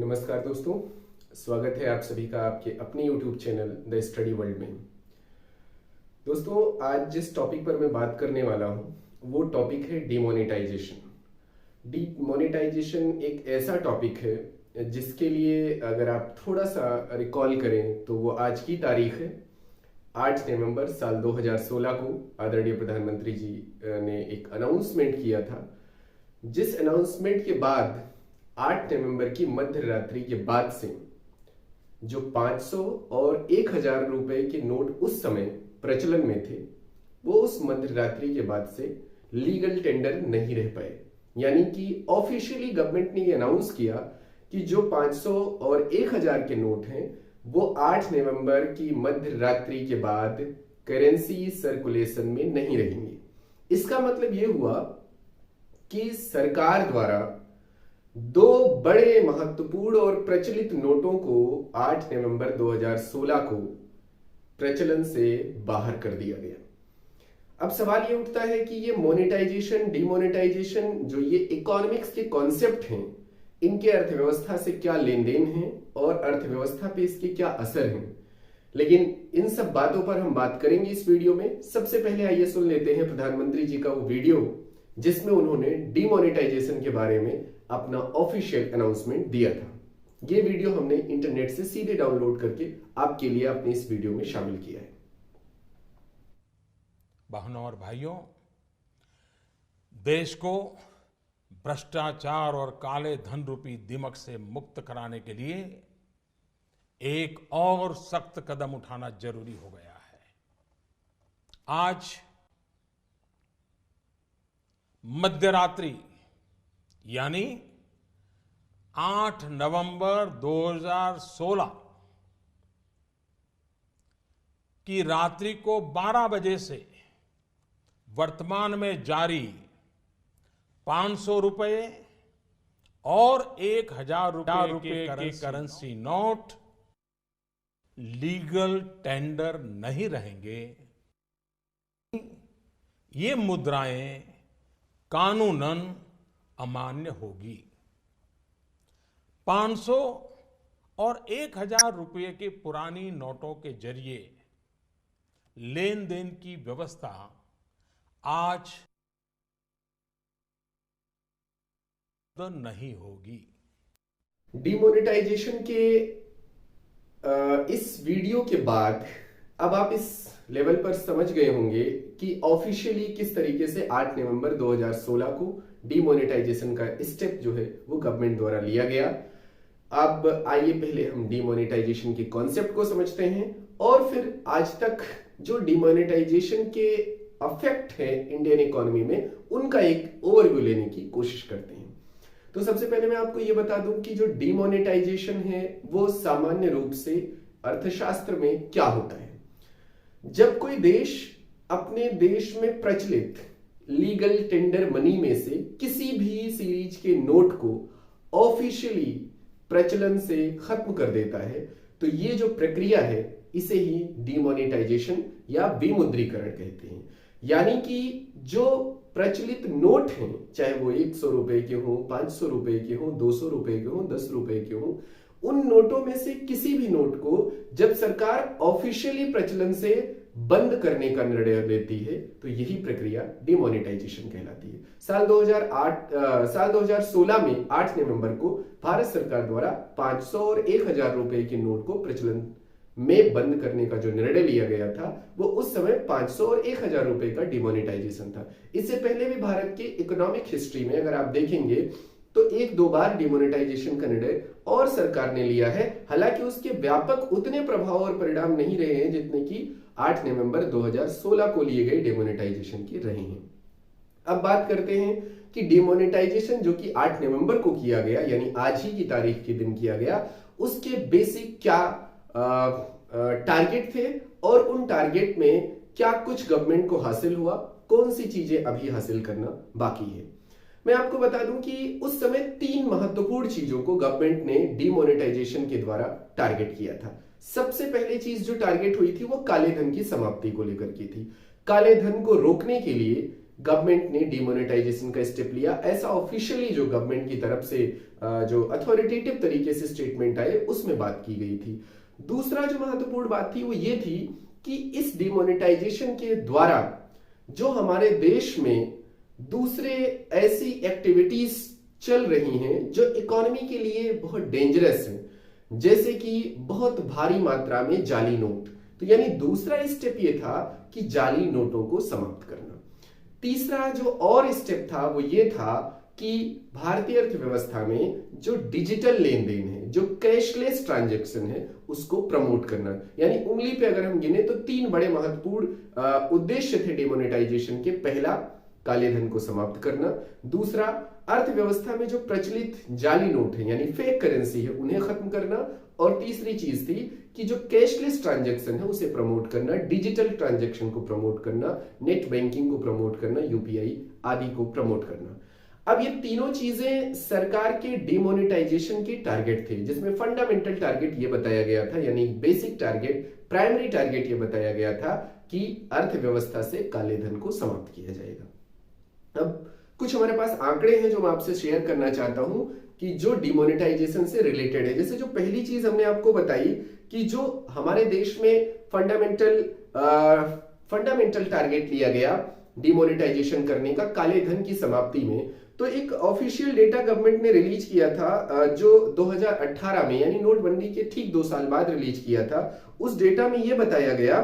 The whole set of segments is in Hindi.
नमस्कार दोस्तों, स्वागत है आप सभी का आपके अपने YouTube channel the study world में। दोस्तों, आज जिस टॉपिक पर मैं बात करने वाला हूँ वो टॉपिक है डिमोनेटाइजेशन। डिमोनेटाइजेशन एक ऐसा टॉपिक है जिसके लिए अगर आप थोड़ा सा रिकॉल करें तो वो आज की तारीख है 8 नवंबर साल 2016 को आदरणीय प्रधानमंत्री जी ने एक अनाउंसमेंट किया था, जिस अनाउंसमेंट के बाद 8 नवंबर की मध्य रात्रि के बाद से जो 500 और 1000 रुपए के नोट उस समय प्रचलन में थे वो उस मध्य रात्रि के बाद से लीगल टेंडर नहीं रह पाए। यानी कि ऑफिशियली गवर्नमेंट ने ये अनाउंस किया कि जो 500 और 1000 के नोट हैं वो 8 नवंबर की मध्य रात्रि के बाद करेंसी सर्कुलेशन में नहीं रहेंगे। इसका मतलब ये हुआ कि सरकार द्वारा दो बड़े महत्वपूर्ण और प्रचलित नोटों को 8 नवंबर 2016 को प्रचलन से बाहर कर दिया गया। अब सवाल ये उठता है कि ये मोनेटाइजेशन डिमोनेटाइजेशन जो ये इकोनॉमिक्स के कॉन्सेप्ट हैं, इनके अर्थव्यवस्था से क्या लेन देन है और अर्थव्यवस्था पे इसके क्या असर हैं। लेकिन इन सब बातों पर हम बात करेंगे इस वीडियो में। सबसे पहले आइए सुन लेते हैं प्रधानमंत्री जी का वो वीडियो जिसमें उन्होंने डिमोनेटाइजेशन के बारे में अपना ऑफिशियल अनाउंसमेंट दिया था। ये वीडियो हमने इंटरनेट से सीधे डाउनलोड करके आपके लिए अपने इस वीडियो में शामिल किया है। बहनों और भाइयों, देश को भ्रष्टाचार और काले धन रूपी दिमक से मुक्त कराने के लिए एक और सख्त कदम उठाना जरूरी हो गया है। आज मध्यरात्रि यानी 8 नवंबर 2016 की रात्रि को 12 बजे से वर्तमान में जारी 500 रुपये और 1000 रुपये के करेंसी नोट लीगल टेंडर नहीं रहेंगे। ये मुद्राएं कानूनन अमान्य होगी। 500 और 1000 रुपये के पुरानी नोटों के जरिए लेन देन की व्यवस्था आज नहीं होगी। डिमोनेटाइजेशन के इस वीडियो के बाद अब आप इस लेवल पर समझ गए होंगे कि ऑफिशियली किस तरीके से 8 नवंबर 2016 को डिमोनेटाइजेशन का स्टेप जो है वो गवर्नमेंट द्वारा लिया गया। अब आइए पहले हम डिमोनेटाइजेशन के कॉन्सेप्ट को समझते हैं और फिर आज तक जो डिमोनेटाइजेशन के इफेक्ट है इंडियन इकोनॉमी में उनका एक ओवरव्यू लेने की कोशिश करते हैं। तो सबसे पहले मैं आपको ये बता दूं कि जो डिमोनेटाइजेशन है वो सामान्य रूप से अर्थशास्त्र में क्या होता है। जब कोई देश अपने देश में प्रचलित लीगल टेंडर मनी में से किसी भी सीरीज के नोट को ऑफिशियली प्रचलन से खत्म कर देता है तो ये जो प्रक्रिया है इसे ही डिमोनेटाइजेशन या विमुद्रीकरण कहते हैं। यानी कि जो प्रचलित नोट हैं, चाहे वो 100 रुपए के हों, 500 रुपए के हों, 200 रुपए के हों, 10 रुपए के हों, उन नोटों में से किसी भी नोट को जब सरकार ऑफिशियली प्रचलन से बंद करने का निर्णय लेती है तो यही प्रक्रिया डिमोनेटाइजेशन कहलाती है। साल 2016 में 8 नवंबर को भारत सरकार द्वारा 500 और 1000 रुपए के नोट को प्रचलन में बंद करने का जो निर्णय लिया गया था वो उस समय 500 और 1000 रुपए का डिमोनेटाइजेशन था। इससे पहले भी भारत के इकोनॉमिक हिस्ट्री में अगर आप देखेंगे तो 1-2 बार डिमोनेटाइजेशन का निर्णय और सरकार ने लिया है। हालांकि उसके व्यापक उतने प्रभाव और परिणाम नहीं रहे हैं जितने कि 8 नवंबर 2016 को लिए गए डिमोनेटाइजेशन के रहे हैं। अब बात करते हैं कि डिमोनेटाइजेशन जो कि 8 नवंबर को किया गया यानी आज ही की तारीख के दिन किया गया, उसके बेसिक क्या टारगेट थे और उन टारगेट में क्या कुछ गवर्नमेंट को हासिल हुआ, कौन सी चीजें अभी हासिल करना बाकी है। मैं आपको बता दूं कि उस समय 3 महत्वपूर्ण चीजों को गवर्नमेंट ने डिमोनेटाइजेशन के द्वारा टारगेट किया था। सबसे पहली चीज जो टारगेट हुई थी वो काले धन की समाप्ति को लेकर की थी। काले धन को रोकने के लिए गवर्नमेंट ने डिमोनेटाइजेशन का स्टेप लिया। ऐसा ऑफिशियली जो गवर्नमेंट की तरफ से जो अथॉरिटेटिव तरीके से स्टेटमेंट आए उसमें बात की गई थी। दूसरा जो महत्वपूर्ण बात थी वो ये थी कि इस डिमोनेटाइजेशन के द्वारा जो हमारे देश में दूसरे ऐसी एक्टिविटीज चल रही हैं जो इकोनॉमी के लिए बहुत डेंजरस हैं, जैसे कि बहुत भारी मात्रा में जाली नोट। तो यानी दूसरा स्टेप ये था कि जाली नोटों को समाप्त करना। तीसरा जो और स्टेप था वो ये था कि भारतीय अर्थव्यवस्था में जो डिजिटल लेन देन है, जो कैशलेस ट्रांजैक्शन है, उसको प्रमोट करना। यानी उंगली पे अगर हम गिने तो 3 बड़े महत्वपूर्ण उद्देश्य थे डिमोनेटाइजेशन के। पहला, काले धन को समाप्त करना। दूसरा, अर्थव्यवस्था में जो प्रचलित जाली नोट है यानी फेक करेंसी है उन्हें खत्म करना। और तीसरी चीज थी कि जो कैशलेस ट्रांजैक्शन है उसे प्रमोट करना, डिजिटल ट्रांजैक्शन को प्रमोट करना, नेट बैंकिंग को प्रमोट करना, यूपीआई आदि को प्रमोट करना। अब ये तीनों चीजें सरकार के डिमोनेटाइजेशन के टारगेट थे, जिसमें फंडामेंटल टारगेट ये बताया गया था, यानी बेसिक टारगेट, प्राइमरी टारगेट ये बताया गया था कि अर्थव्यवस्था से काले धन को समाप्त किया जाएगा। अब कुछ हमारे पास आंकड़े हैं जो मैं आपसे शेयर करना चाहता हूं कि जो डिमोनेटाइजेशन से रिलेटेड है। जैसे जो पहली चीज हमने आपको बताई कि जो हमारे देश में फंडामेंटल टारगेट लिया गया डिमोनेटाइजेशन करने का काले धन की समाप्ति में, तो एक ऑफिशियल डेटा गवर्नमेंट ने रिलीज किया था जो 2018 में यानी नोटबंदी के ठीक 2 साल बाद रिलीज किया था। उस डेटा में यह बताया गया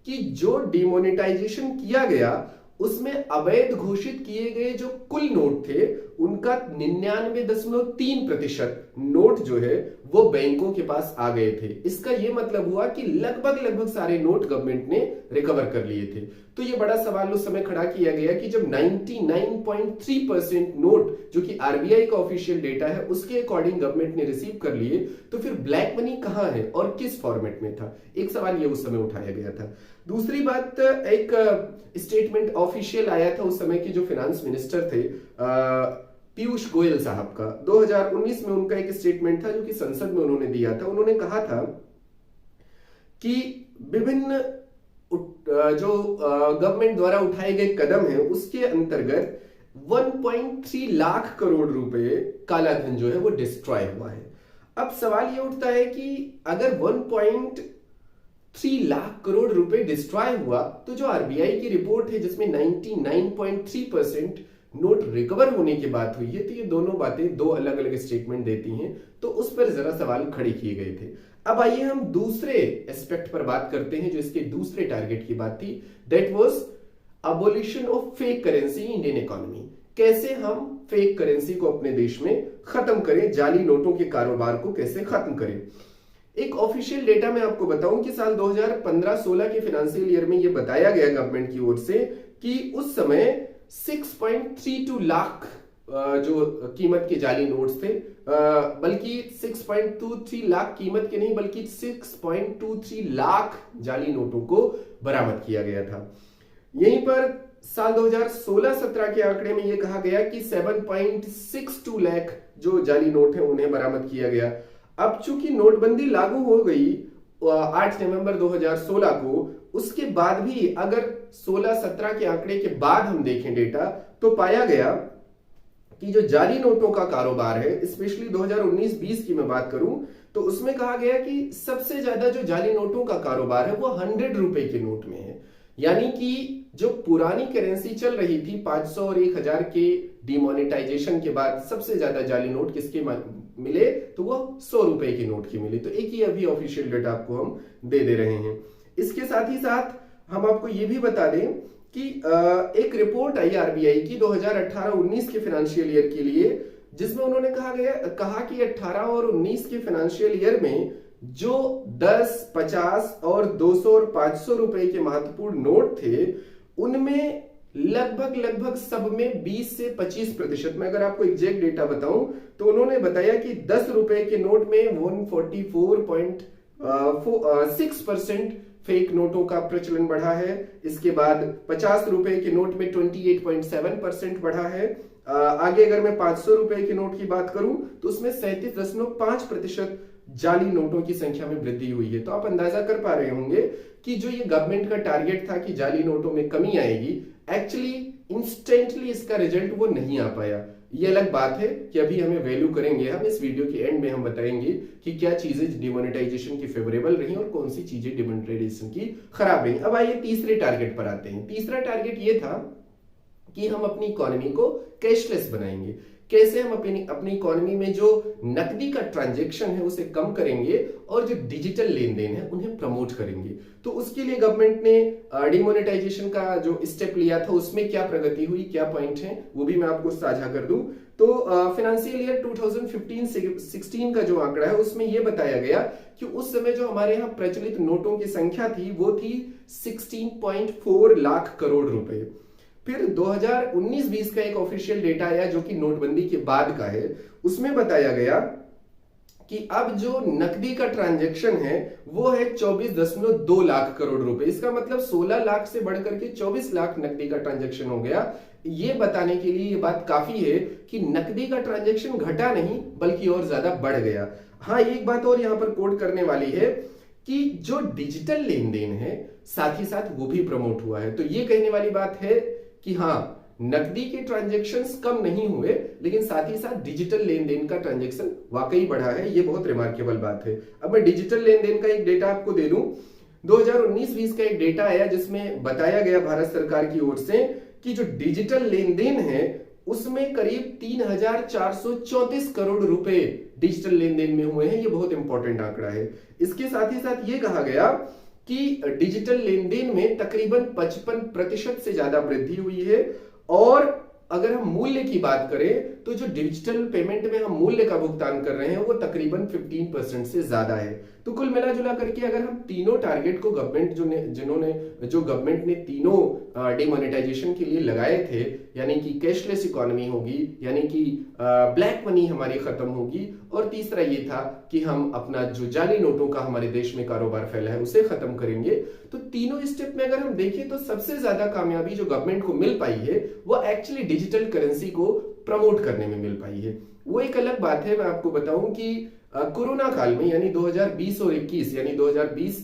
कि जो डिमोनेटाइजेशन किया गया उसमें अवैध घोषित किए गए जो कुल नोट थे उनका 99.3% नोट जो है वो बैंकों के पास आ गए थे। इसका यह मतलब हुआ कि लगभग सारे नोट गवर्नमेंट ने रिकवर कर लिए थे। तो ये बड़ा सवाल उस समय खड़ा किया गया कि जब 99.3% नोट जो कि आरबीआई का ऑफिशियल डेटा है उसके अकॉर्डिंग गवर्नमेंट ने रिसीव कर लिए, तो फिर ब्लैक मनी कहां है और किस फॉर्मेट में था, एक सवाल ये उस समय उठाया गया था। दूसरी बात, एक स्टेटमेंट ऑफिशियल आया था उस समय के जो फाइनेंस मिनिस्टर थे पीयूष गोयल साहब का। 2019 में उनका एक स्टेटमेंट था जो कि संसद में उन्होंने दिया था। उन्होंने कहा था कि विभिन्न जो गवर्नमेंट द्वारा उठाए गए कदम हैं उसके अंतर्गत 1.3 लाख करोड़ रुपए काला धन जो है वो डिस्ट्रॉय हुआ है। अब सवाल ये उठता है कि अगर 1.3 लाख करोड़ रुपए डिस्ट्रॉय हुआ तो जो आरबीआई की रिपोर्ट है जिसमें 99.3% नोट रिकवर होने की बात हुई है, तो ये दोनों बातें दो अलग अलग स्टेटमेंट देती हैं, तो उस पर जरा सवाल खड़े किए गए थे। अब आइए हम दूसरे एस्पेक्ट पर बात करते हैं जो इसके दूसरे टारगेट की बात थी, that was abolition of fake currency in Indian economy. कैसे हम फेक करेंसी को अपने देश में खत्म करें, जाली नोटों के कारोबार को कैसे खत्म करें। एक ऑफिशियल डेटा में आपको बताऊं कि साल 2015-16 के फाइनेंशियल ईयर में यह बताया गया गवर्नमेंट की ओर से कि उस समय 6.32 लाख जो कीमत के जाली नोट्स थे, बल्कि 6.23 लाख कीमत के नहीं बल्कि 6.23 लाख जाली नोटों को बरामद किया गया था। यहीं पर साल 2016-17 के आंकड़े में यह कहा गया कि 7.62 लाख जो जाली नोट हैं उन्हें बरामद किया गया। अब चूंकि नोटबंदी लागू हो गई 8 नवंबर 2016 को, उसके बाद भी अगर 16-17 के आंकड़े के बाद हम देखें डेटा तो पाया गया कि जो जाली नोटों का कारोबार है, स्पेशली 2019-20 की मैं बात करूं तो उसमें कहा गया कि सबसे ज्यादा जो जाली नोटों का कारोबार है वो 100 रुपए के नोट में है। यानी कि जो पुरानी करेंसी चल रही थी 500 और 1000 के डिमोनेटाइजेशन के बाद सबसे ज्यादा जाली नोट किसके मिले, तो वो 100 रुपए के नोट के मिले। तो एक ही अभी ऑफिशियल डेटा आपको हम दे रहे हैं। इसके साथ ही साथ हम आपको ये भी बता दें कि एक रिपोर्ट आई आरबीआई की 2018-19 के फाइनेंशियल ईयर के लिए, जिसमें उन्होंने कहा कि 18 और 19 के फाइनेंशियल ईयर में जो 10, 50 और 200 और 500 रुपए के महत्वपूर्ण नोट थे उनमें लगभग सब में 20 से 25%, मैं अगर आपको एग्जैक्ट डेटा बताऊं तो उन्होंने बताया कि 10 रुपए के नोट में 144.6% फेक नोटों का प्रचलन बढ़ा है। इसके बाद 50 रुपए के नोट में 28.7% बढ़ा है। आगे अगर मैं 500 रुपए के नोट की बात करूं तो उसमें 37.5% जाली नोटों की संख्या में वृद्धि हुई है। तो आप अंदाजा कर पा रहे होंगे कि जो ये गवर्नमेंट का टारगेट था कि जाली नोटों में कमी आएगी, एक्चुअली इंस्टेंटली इसका रिजल्ट वो नहीं आ पाया। ये अलग बात है कि अभी हमें वैल्यू करेंगे, हम इस वीडियो के एंड में हम बताएंगे कि क्या चीजें डिमोनेटाइजेशन की फेवरेबल रही और कौन सी चीजें डिमोनेटाइजेशन की खराब रही। अब आइए तीसरे टारगेट पर आते हैं। तीसरा टारगेट ये था कि हम अपनी इकोनॉमी को कैशलेस बनाएंगे। कैसे हम अपनी इकोनॉमी में जो नकदी का ट्रांजैक्शन है उसे कम करेंगे और जो डिजिटल लेन देन है उन्हें प्रमोट करेंगे। तो उसके लिए गवर्नमेंट ने डिमोनेटाइजेशन का जो स्टेप लिया था उसमें क्या प्रगति हुई, क्या पॉइंट है, वो भी मैं आपको साझा कर दूं। तो फाइनेंशियल ईयर 2015-16 का जो आंकड़ा है उसमें यह बताया गया कि उस समय जो हमारे यहाँ प्रचलित नोटों की संख्या थी वो थी 16.4 लाख करोड़ रुपए। फिर 2019-20 का एक ऑफिशियल डेटा आया जो कि नोटबंदी के बाद का है, उसमें बताया गया कि अब जो नकदी का ट्रांजैक्शन है वो है 24.2 लाख करोड़ रुपए। इसका मतलब 16 लाख से बढ़कर के 24 लाख नकदी का ट्रांजैक्शन हो गया। ये बताने के लिए ये बात काफी है कि नकदी का ट्रांजैक्शन घटा नहीं बल्कि और ज्यादा बढ़ गया। हाँ, एक बात और यहां पर कोट करने वाली है कि जो डिजिटल लेन देन है साथ ही साथ वो भी प्रमोट हुआ है। तो ये कहने वाली बात है कि हाँ, नकदी के ट्रांजैक्शंस कम नहीं हुए लेकिन साथ ही साथ डिजिटल लेन देन का ट्रांजैक्शन वाकई बढ़ा है। ये बहुत रिमार्केबल बात है। अब मैं डिजिटल लेन देन का एक डेटा आपको दे दूं। 2019-20 का एक डेटा आया जिसमें बताया गया भारत सरकार की ओर से कि जो डिजिटल लेन देन है उसमें करीब 3,434 करोड़ रुपए डिजिटल लेन देन में हुए हैं। ये बहुत इंपॉर्टेंट आंकड़ा है। इसके साथ ही साथ ये कहा गया कि डिजिटल लेन देन में तकरीबन 55% से ज्यादा वृद्धि हुई है। और अगर हम मूल्य की बात करें तो जो डिजिटल पेमेंट में हम मूल्य का भुगतान कर रहे हैं वो तकरीबन 15% से ज्यादा है। तो कुल मिला जुला करके अगर हम तीनों टारगेट को गवर्नमेंट ने तीनों डिमोनेटाइजेशन के लिए लगाए थे, यानी कि कैशलेस इकोनॉमी होगी, यानी कि ब्लैक मनी हमारी खत्म होगी, और तीसरा ये था कि हम अपना जो जाली नोटों का हमारे देश में कारोबार फैला है उसे खत्म करेंगे। तो तीनों स्टेप में अगर हम देखें तो सबसे ज्यादा कामयाबी जो गवर्नमेंट को मिल पाई है वो एक्चुअली डिजिटल करेंसी को प्रमोट करने में मिल पाई है। वो एक अलग बात है। मैं आपको बताऊं कि कोरोना काल में यानी 2020 और 21 यानी 2020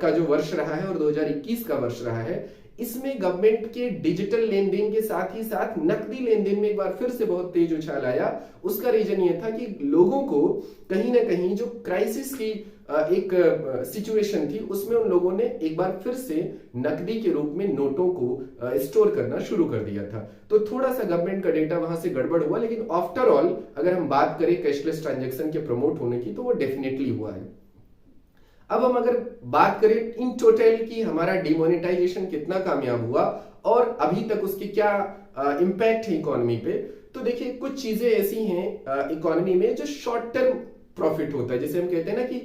का जो वर्ष रहा है और 2021 का वर्ष रहा है, इसमें गवर्नमेंट के डिजिटल लेन देन के साथ ही साथ नकदी लेन देन में एक बार फिर से बहुत तेज उछाल आया। उसका रीजन ये था कि लोगों को कहीं ना कहीं जो क्राइसिस की एक सिचुएशन थी उसमें उन लोगों ने एक बार फिर से नकदी के रूप में नोटों को स्टोर करना शुरू कर दिया था। तो थोड़ा सा गवर्नमेंट का डेटा वहां से गड़बड़ हुआ, लेकिन आफ्टर ऑल अगर हम बात करें कैशलेस ट्रांजैक्शन के प्रमोट होने की तो वो डेफिनेटली हुआ है। अब हम अगर बात करें इन टोटल की हमारा डिमोनेटाइजेशन कितना कामयाब हुआ और अभी तक उसके क्या इंपैक्ट है इकोनॉमी पे, तो देखिए कुछ चीजें ऐसी हैं इकोनॉमी में जो शॉर्ट टर्म प्रॉफिट होता है, जैसे हम कहते हैं ना कि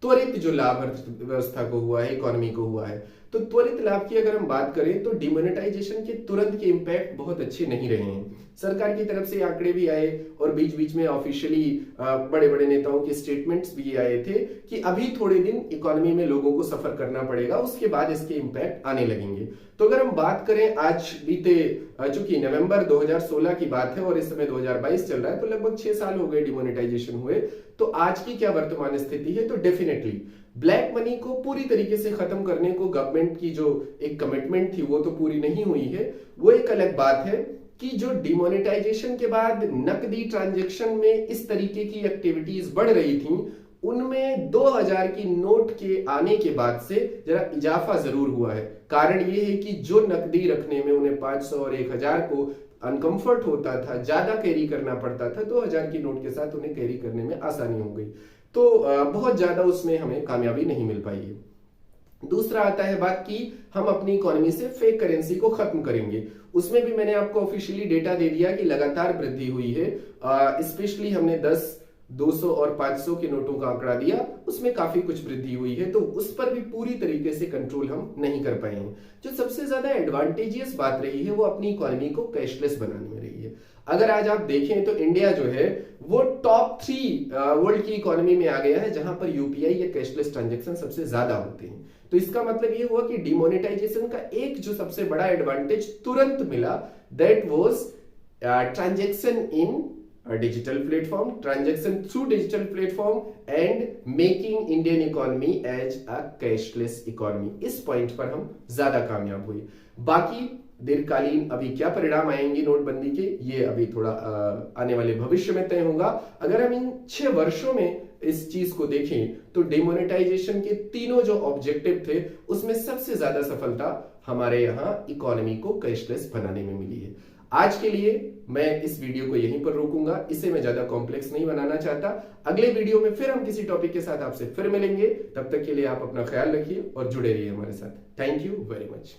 त्वरित जो लाभ अर्थव्यवस्था को हुआ है, इकोनॉमी को हुआ है। तो त्वरित लाभ की अगर हम बात करें तो डिमोनेटाइजेशन के तुरंत के इंपैक्ट बहुत अच्छे नहीं रहे हैं। सरकार की तरफ से आंकड़े भी आए और बीच बीच में ऑफिशियली बड़े बड़े नेताओं के स्टेटमेंट्स भी आए थे कि अभी थोड़े दिन इकोनॉमी में लोगों को सफर करना पड़ेगा, उसके बाद इसके इंपैक्ट आने लगेंगे। तो अगर हम बात करें आज बीते चूंकि नवंबर 2016 की बात है और इस समय 2022 चल रहा है, तो लगभग 6 साल हो गए डिमोनेटाइजेशन हुए। तो आज की क्या वर्तमान स्थिति है, तो डेफिनेटली ब्लैक मनी को पूरी तरीके से खत्म करने को गवर्नमेंट की जो एक कमिटमेंट थी वो तो पूरी नहीं हुई है। वो एक अलग बात है कि जो डिमोनेटाइजेशन के बाद नकदी ट्रांजैक्शन में इस तरीके की एक्टिविटीज बढ़ रही थी, उनमें 2000 की नोट के आने के बाद से जरा इजाफा जरूर हुआ है। कारण ये है कि जो नकदी रखने में उन्हें 500 और 1000 को अनकंफर्ट होता था, ज्यादा कैरी करना पड़ता था, 2000 की नोट के साथ उन्हें कैरी करने में आसानी हो गई। तो बहुत ज्यादा उसमें हमें कामयाबी नहीं मिल पाई है। दूसरा आता है बात की हम अपनी इकोनॉमी से फेक करेंसी को खत्म करेंगे। उसमें भी मैंने आपको ऑफिशियली डेटा दे दिया कि लगातार वृद्धि हुई है। स्पेशली हमने 10, 200 और 500 के नोटों का आंकड़ा दिया, उसमें काफी कुछ वृद्धि हुई है। तो उस पर भी पूरी तरीके से कंट्रोल हम नहीं कर पाए हैं। जो सबसे ज्यादा एडवांटेजियस बात रही है वो अपनी इकोनॉमी को कैशलेस बनाने में रही है। अगर आज आप देखें तो इंडिया जो है वो टॉप 3 वर्ल्ड की इकोनॉमी में आ गया है जहां पर यूपीआई या कैशलेस ट्रांजैक्शन सबसे ज्यादा होते हैं। तो इसका मतलब ये हुआ कि डिमोनेटाइजेशन का एक जो सबसे बड़ा एडवांटेज तुरंत मिला, that was transaction in digital platform, transaction through digital platform and making Indian economy as a cashless economy. इस पॉइंट पर हम ज्यादा कामयाब हुए। बाकी दीर्घकालीन अभी क्या परिणाम आएंगे नोटबंदी के, ये अभी थोड़ा आने वाले भविष्य में तय होगा। अगर हम इन 6 वर्षों में इस चीज को देखें तो डिमोनेटाइजेशन के तीनों जो ऑब्जेक्टिव थे उसमें सबसे ज्यादा सफलता हमारे यहां इकोनॉमी को कैशलेस बनाने में मिली है। आज के लिए मैं इस वीडियो को यहीं पर रोकूंगा, इसे मैं ज्यादा कॉम्प्लेक्स नहीं बनाना चाहता। अगले वीडियो में फिर हम किसी टॉपिक के साथ आपसे फिर मिलेंगे। तब तक के लिए आप अपना ख्याल रखिए और जुड़े रहिए हमारे साथ। Thank you very much.